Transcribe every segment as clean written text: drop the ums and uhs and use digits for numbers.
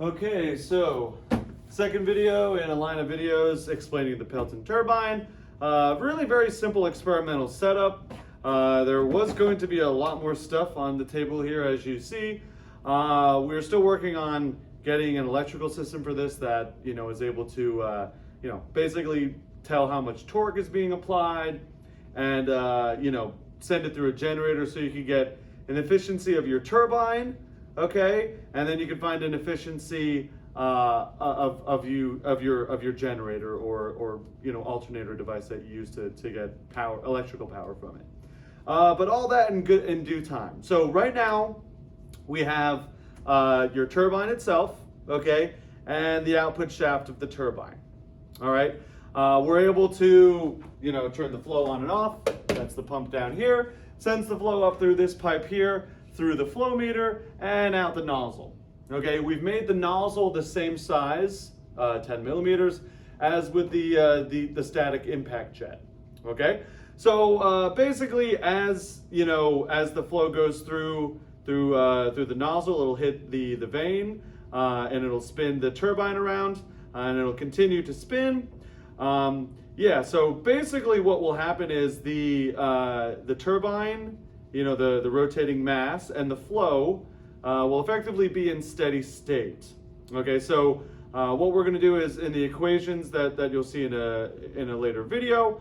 Okay, so second video in a line of videos explaining the Pelton turbine. Really very simple experimental setup. There was going to be a lot more stuff on the table here, as you see. We're still working on getting an electrical system for this that is able to basically tell how much torque is being applied and send it through a generator so you can get an efficiency of your turbine. Okay, and then you can find an efficiency of your generator or alternator device that you use to get electrical power from it. But all that in due time. So right now we have your turbine itself, okay, and the output shaft of the turbine. All right, we're able to turn the flow on and off. That's the pump down here. Sends the flow up through this pipe here, through the flow meter and out the nozzle. Okay, we've made the nozzle the same size, 10 millimeters, as with the static impact jet. Okay, so basically, as the flow goes through the nozzle, it'll hit the vane, and it'll spin the turbine around, and it'll continue to spin. Yeah, so basically, what will happen is the turbine, the rotating mass and the flow will effectively be in steady state. Okay, so what we're going to do is in the equations that you'll see in a later video,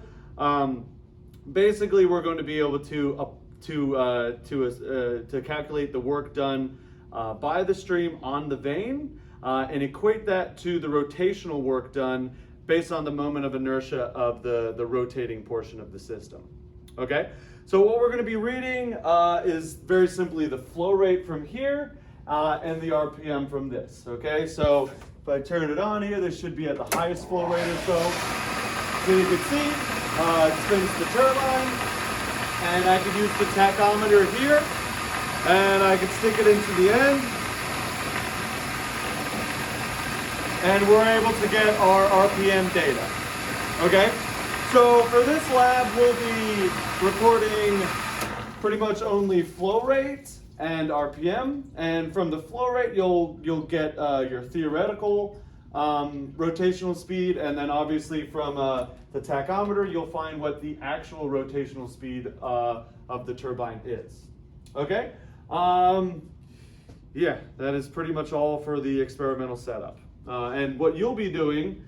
basically we're going to be able to calculate the work done by the stream on the vane and equate that to the rotational work done based on the moment of inertia of the rotating portion of the system. Okay, so what we're going to be reading is very simply the flow rate from here and the RPM from this. Okay, so if I turn it on here, this should be at the highest flow rate or so. So you can see it spins the turbine, and I can use the tachometer here, and I can stick it into the end, and we're able to get our RPM data. Okay. So for this lab, we'll be recording pretty much only flow rate and RPM, and from the flow rate, you'll get your theoretical rotational speed, and then obviously from the tachometer, you'll find what the actual rotational speed of the turbine is. Okay? Yeah, that is pretty much all for the experimental setup. And what you'll be doing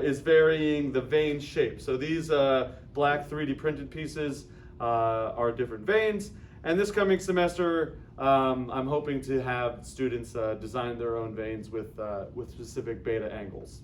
is varying the vane shape. So these black 3D printed pieces are different vanes. And this coming semester, I'm hoping to have students design their own vanes with specific beta angles.